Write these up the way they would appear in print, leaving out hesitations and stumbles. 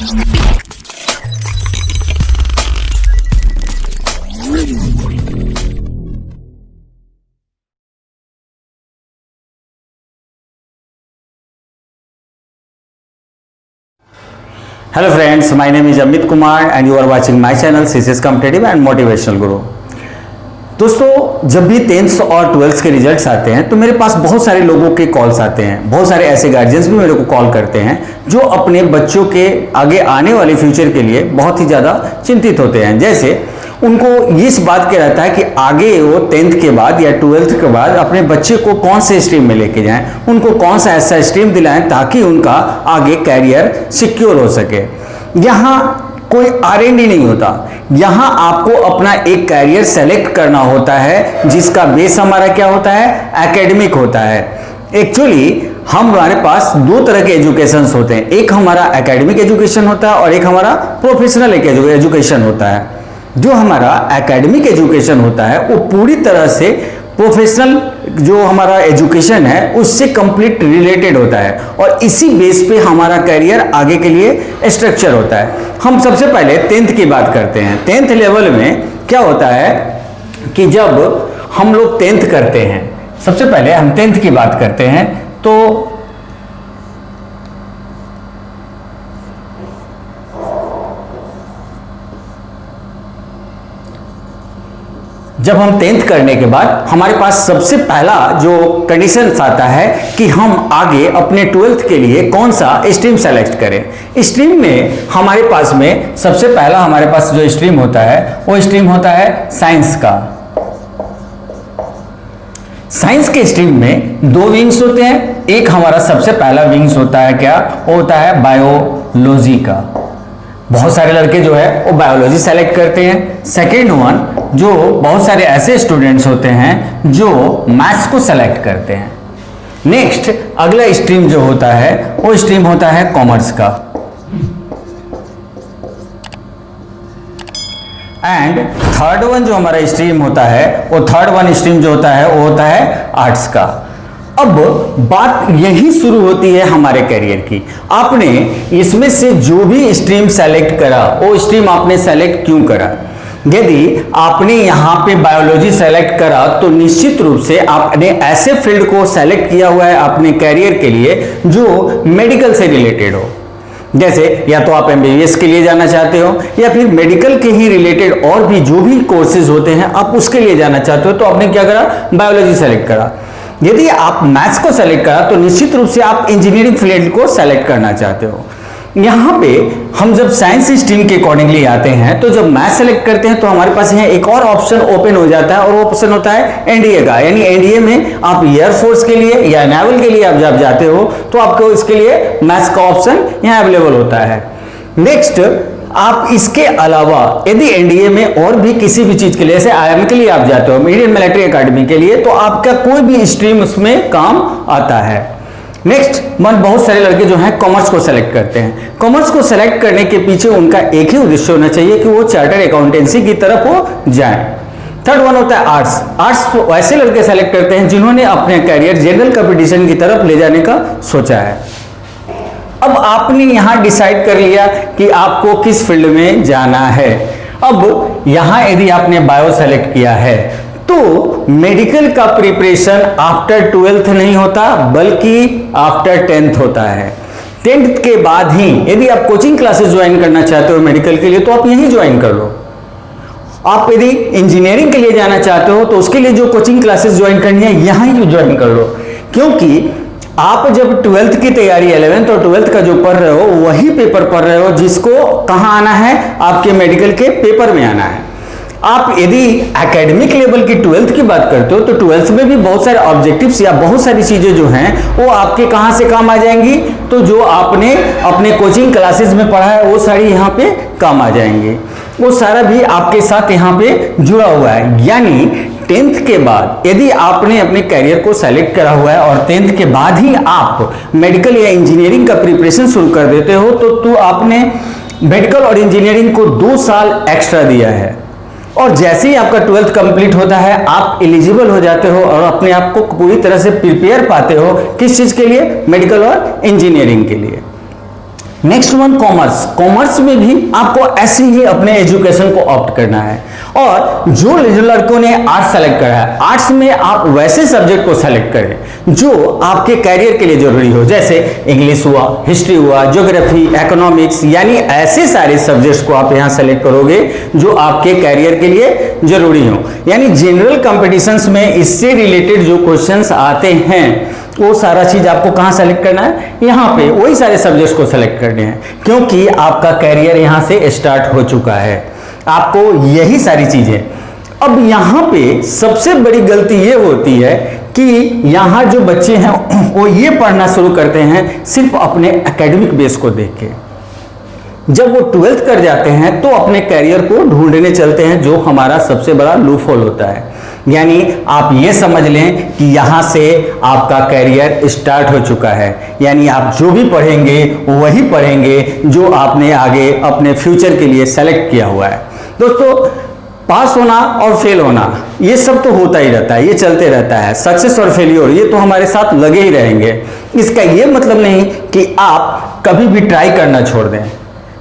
Hello friends, my name is Amit Kumar and you are watching my channel CCS Competitive and Motivational Guru। दोस्तों, जब भी 10th और 12th के results आते हैं तो मेरे पास बहुत सारे लोगों के कॉल्स आते हैं। बहुत सारे ऐसे गार्जियंस भी मेरे को कॉल करते हैं जो अपने बच्चों के आगे आने वाले फ्यूचर के लिए बहुत ही ज़्यादा चिंतित होते हैं। जैसे उनको इस बात का रहता है कि आगे वो 10th के बाद या 12th के बाद अपने बच्चे को कौन से स्ट्रीम में लेके जाएं, उनको कौन सा ऐसा स्ट्रीम दिलाएं ताकि उनका आगे कैरियर सिक्योर हो सके। यहाँ कोई R&D नहीं होता, यहाँ आपको अपना एक कैरियर सेलेक्ट करना होता है जिसका बेस हमारा क्या होता है, एकेडमिक होता है। एक्चुअली हमारे पास दो तरह के एजुकेशंस होते हैं, एक हमारा एकेडमिक एजुकेशन होता है और एक हमारा प्रोफेशनल एजुकेशन होता है। जो हमारा एकेडमिक एजुकेशन होता है वो पूरी तरह से प्रोफेशनल जो हमारा एजुकेशन है उससे कंप्लीट रिलेटेड होता है और इसी बेस पे हमारा करियर आगे के लिए स्ट्रक्चर होता है। हम सबसे पहले 10th की बात करते हैं। 10th लेवल में क्या होता है कि जब हम लोग 10th करते हैं, सबसे पहले हम 10th की बात करते हैं तो जब हम 10th करने के बाद हमारे पास सबसे पहला जो कंडीशन आता है कि हम आगे अपने 12th के लिए कौन सा स्ट्रीम सेलेक्ट करें। स्ट्रीम में हमारे पास में सबसे पहला हमारे पास जो स्ट्रीम होता है वो स्ट्रीम होता है साइंस का। साइंस के स्ट्रीम में दो विंग्स होते हैं। एक हमारा सबसे पहला विंग्स होता है क्या, वो होता है बायोलॉजी का। बहुत सारे लड़के जो है वो बायोलॉजी सेलेक्ट करते हैं। सेकेंड वन, जो बहुत सारे ऐसे स्टूडेंट्स होते हैं जो मैथ्स को सेलेक्ट करते हैं। नेक्स्ट अगला स्ट्रीम जो होता है वो स्ट्रीम होता है कॉमर्स का। एंड थर्ड वन जो हमारा स्ट्रीम होता है वो थर्ड वन स्ट्रीम जो होता है वो होता है आर्ट्स का। अब बात यही शुरू होती है हमारे करियर की। आपने इसमें से जो भी स्ट्रीम सेलेक्ट करा वो स्ट्रीम आपने सेलेक्ट क्यों करा। यदि आपने यहाँ पे बायोलॉजी सेलेक्ट करा तो निश्चित रूप से आपने ऐसे फील्ड को सेलेक्ट किया हुआ है अपने करियर के लिए जो मेडिकल से रिलेटेड हो। जैसे या तो आप MBBS के लिए जाना चाहते हो या फिर मेडिकल के ही रिलेटेड और भी जो भी कोर्सेज होते हैं आप उसके लिए जाना चाहते हो, तो आपने क्या करा, बायोलॉजी सेलेक्ट करा। यदि आप मैथ्स को सेलेक्ट करा तो निश्चित रूप से आप इंजीनियरिंग फील्ड को सेलेक्ट करना चाहते हो। यहाँ पे हम जब साइंस स्ट्रीम के अकॉर्डिंगली आते हैं तो जब मैथ सेलेक्ट करते हैं तो हमारे पास यहाँ एक और ऑप्शन ओपन हो जाता है और वो ऑप्शन होता है एनडीए का। यानी एनडीए में आप एयरफोर्स के लिए या नेवल के लिए आप जब जाते हो तो आपको इसके लिए मैथ्स का ऑप्शन यहाँ अवेलेबल होता है। नेक्स्ट, आप इसके अलावा यदि एनडीए में और भी किसी भी चीज के लिए, जैसे IIM के लिए आप जाते हो, इंडियन मिलिट्री एकेडमी के लिए, तो आपका कोई भी स्ट्रीम उसमें काम आता है। नेक्स्ट, बहुत सारे लड़के जो हैं कॉमर्स को सेलेक्ट करते हैं। कॉमर्स को सेलेक्ट करने के पीछे उनका एक ही उद्देश्य होना चाहिए कि वो चार्टर्ड अकाउंटेंसी की तरफ वो जाए। थर्ड वन होता है आर्ट्स। आर्ट्स वैसे लड़के सेलेक्ट करते हैं जिन्होंने अपने कैरियर जनरल कंपटीशन की तरफ ले जाने का सोचा है। अब आपने यहां डिसाइड कर लिया कि आपको किस फील्ड में जाना है। अब यहां यदि आपने बायो सेलेक्ट किया है तो मेडिकल का प्रिपरेशन आफ्टर 12th नहीं होता बल्कि आफ्टर 10th होता है। 10th के बाद ही यदि आप कोचिंग क्लासेस ज्वाइन करना चाहते हो मेडिकल के लिए तो आप यहीं ज्वाइन कर लो। आप यदि इंजीनियरिंग के लिए जाना चाहते हो तो उसके लिए जो कोचिंग क्लासेस ज्वाइन करनी है यहां ही ज्वाइन कर लो, क्योंकि आप जब 12th की तैयारी 11th और 12th का जो पढ़ रहे हो वही पेपर पढ़ रहे हो जिसको कहां आना है, आपके मेडिकल के पेपर में आना है। आप यदि एकेडमिक लेवल की 12th की बात करते हो तो 12th में भी बहुत सारे ऑब्जेक्टिव्स या बहुत सारी चीजें जो हैं वो आपके कहां से काम आ जाएंगी, तो जो आपने अपने कोचिंग क्लासेस में पढ़ा है वो सारी यहाँ पे काम आ जाएंगे। वो सारा भी आपके साथ यहाँ पे जुड़ा हुआ है। यानी 10th के बाद यदि आपने अपने करियर को सेलेक्ट करा हुआ है और 10th के बाद ही आप मेडिकल या इंजीनियरिंग का प्रिपरेशन शुरू कर देते हो तो आपने मेडिकल और इंजीनियरिंग को 2 साल एक्स्ट्रा दिया है और जैसे ही आपका 12th कंप्लीट होता है आप एलिजिबल हो जाते हो और अपने आप को पूरी तरह से प्रिपेयर पाते हो किस चीज के लिए, मेडिकल और इंजीनियरिंग के लिए। Next one commerce. कॉमर्स में भी आपको ऐसे ही अपने एजुकेशन को ऑप्ट करना है। और जो लड़कों ने आर्ट्स सेलेक्ट करा है, आर्ट्स में आप वैसे सब्जेक्ट को सेलेक्ट करें जो आपके कैरियर के लिए जरूरी हो, जैसे इंग्लिश हुआ, हिस्ट्री हुआ, ज्योग्राफी, इकोनॉमिक्स, यानी ऐसे सारे सब्जेक्ट्स को आप यहां सेलेक्ट करोगे जो आपके कैरियर के लिए जरूरी हो। यानी जनरल कॉम्पिटिशन्स में इससे रिलेटेड जो क्वेश्चंस आते हैं वो सारा चीज आपको कहां सेलेक्ट करना है, यहां पे वही सारे सब्जेक्ट्स को सेलेक्ट करने हैं, क्योंकि आपका कैरियर यहां से स्टार्ट हो चुका है। आपको यही सारी चीजें। अब यहां पे सबसे बड़ी गलती ये होती है कि यहां जो बच्चे हैं वो ये पढ़ना शुरू करते हैं सिर्फ अपने एकेडमिक बेस को देख के। जब वो 12th कर जाते हैं तो अपने कैरियर को ढूंढने चलते हैं, जो हमारा सबसे बड़ा लूप होल होता है। यानी आप ये समझ लें कि यहां से आपका कैरियर स्टार्ट हो चुका है। यानी आप जो भी पढ़ेंगे वही पढ़ेंगे जो आपने आगे अपने फ्यूचर के लिए सेलेक्ट किया हुआ है। दोस्तों, पास होना और फेल होना ये सब तो होता ही रहता है, ये चलते रहता है। सक्सेस और फेलियर ये तो हमारे साथ लगे ही रहेंगे। इसका ये मतलब नहीं कि आप कभी भी ट्राई करना छोड़ दें।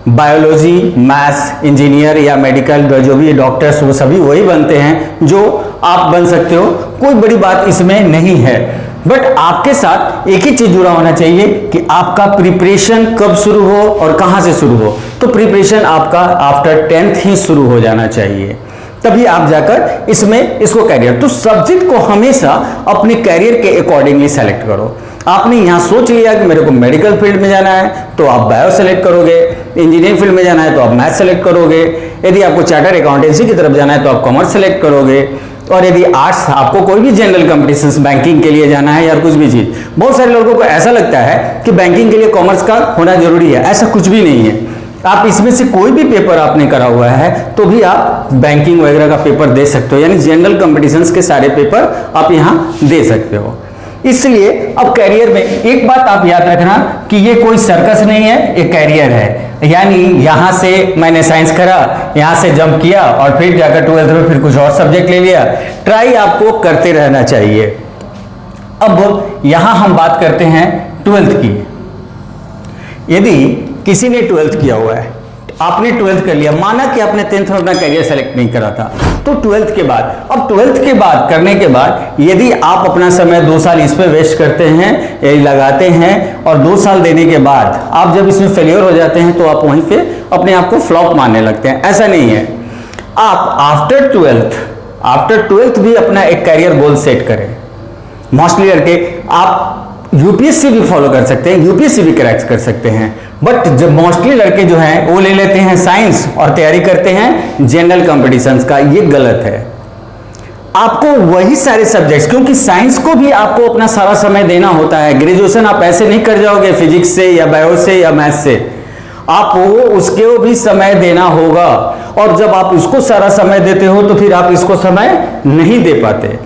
बायोलॉजी, मैथ्स, इंजीनियर या मेडिकल जो भी डॉक्टर्स वो सभी वही बनते हैं जो आप बन सकते हो, कोई बड़ी बात इसमें नहीं है। बट आपके साथ एक ही चीज जुड़ा होना चाहिए कि आपका प्रिपरेशन कब शुरू हो और कहां से शुरू हो। तो प्रिपरेशन आपका आफ्टर 10th ही शुरू हो जाना चाहिए, तभी आप जाकर इसको कैरियर। तो सब्जेक्ट को हमेशा अपने कैरियर के अकॉर्डिंगली सेलेक्ट करो। आपने यहां सोच लिया कि मेरे को मेडिकल फील्ड में जाना है तो आप बायो सेलेक्ट करोगे, इंजीनियरिंग फील्ड में जाना है तो आप मैथ सेलेक्ट करोगे, यदि आपको चार्टर्ड अकाउंटेंसी की तरफ जाना है तो आप कॉमर्स सेलेक्ट करोगे, और यदि आर्ट्स आपको कोई भी जनरल कॉम्पिटिशन्स बैंकिंग के लिए जाना है या कुछ भी चीज। बहुत सारे लोगों को ऐसा लगता है कि बैंकिंग के लिए कॉमर्स का होना जरूरी है, ऐसा कुछ भी नहीं है। आप इसमें से कोई भी पेपर आपने करा हुआ है तो भी आप बैंकिंग वगैरह का पेपर दे सकते हो, यानी जनरल कॉम्पिटिशन्स के सारे पेपर आप यहां दे सकते हो। इसलिए अब कैरियर में एक बात आप याद रखना कि ये कोई सर्कस नहीं है, ये कैरियर है। यानी यहां से मैंने साइंस करा, यहां से जंप किया और फिर जाकर 12th में फिर कुछ और सब्जेक्ट ले लिया। ट्राई आपको करते रहना चाहिए। अब यहां हम बात करते हैं 12th की। यदि किसी ने 12th किया हुआ है, आपने 12th कर लिया, माना कि आपने 10th में अपना कैरियर सेलेक्ट नहीं करा था, तो 12th के बाद, अब 12th के बाद करने के बाद यदि आप अपना समय 2 साल इस पे वेस्ट करते हैं, लगाते हैं, और 2 साल देने के बाद आप जब इसमें फेलियर हो जाते हैं तो आप वहीं पे अपने आप को फ्लॉप मानने लगते हैं। ऐसा नहीं है। आप आफ्टर 12th भी अपना एक कैरियर गोल सेट करें। मोस्टली लड़के आप यूपीएससी भी फॉलो कर सकते हैं, यूपीएससी भी क्रैक कर सकते हैं, बट जब मोस्टली लड़के जो हैं वो ले लेते हैं साइंस और तैयारी करते हैं जनरल कॉम्पिटिशन्स का। ये गलत है। आपको वही सारे सब्जेक्ट्स, क्योंकि साइंस को भी आपको अपना सारा समय देना होता है। ग्रेजुएशन आप ऐसे नहीं कर जाओगे फिजिक्स से या बायो से या मैथ से, आपको उसके भी समय देना होगा। और जब आप उसको सारा समय देते हो तो फिर आप इसको समय नहीं दे पाते,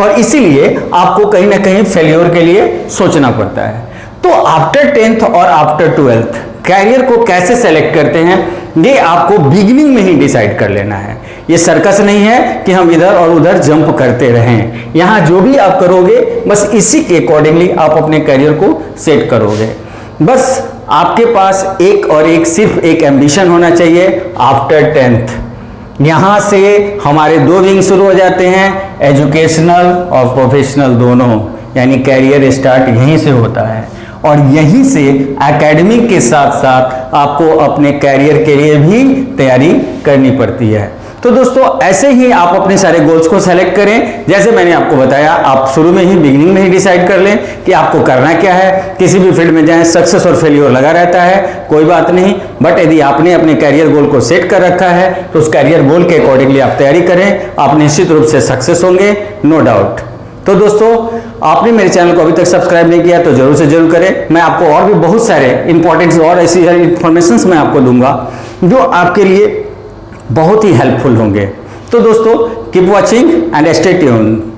और इसीलिए आपको कहीं ना कहीं फेलियर के लिए सोचना पड़ता है। तो आफ्टर 10th और आफ्टर 12th कैरियर को कैसे सेलेक्ट करते हैं, ये आपको बिगिनिंग में ही डिसाइड कर लेना है। ये सर्कस नहीं है कि हम इधर और उधर जंप करते रहें। यहां जो भी आप करोगे बस इसी के अकॉर्डिंगली आप अपने कैरियर को सेट करोगे। बस आपके पास एक और एक सिर्फ एक एम्बिशन होना चाहिए आफ्टर 10th। यहां से हमारे 2 विंग शुरू हो जाते हैं, एजुकेशनल और प्रोफेशनल दोनों, यानी कैरियर स्टार्ट यहीं से होता है। और यहीं से एकेडमिक के साथ साथ आपको अपने कैरियर के लिए भी तैयारी करनी पड़ती है। तो दोस्तों ऐसे ही आप अपने सारे गोल्स को सेलेक्ट करें। जैसे मैंने आपको बताया, आप शुरू में ही बिगिनिंग में ही डिसाइड कर लें कि आपको करना क्या है। किसी भी फील्ड में जाएं, सक्सेस और फेलियर लगा रहता है, कोई बात नहीं, बट यदि आपने अपने कैरियर गोल को सेट कर रखा है तो उस कैरियर गोल के अकॉर्डिंगली आप तैयारी करें, आप निश्चित रूप से सक्सेस होंगे, नो डाउट। तो दोस्तों, आपने मेरे चैनल को अभी तक सब्सक्राइब नहीं किया तो जरूर से जरूर करें। मैं आपको और भी बहुत सारे इंपॉर्टेंट और ऐसी इंफॉर्मेशन मैं आपको दूंगा जो आपके लिए बहुत ही हेल्पफुल होंगे। तो दोस्तों, keep watching and stay tuned.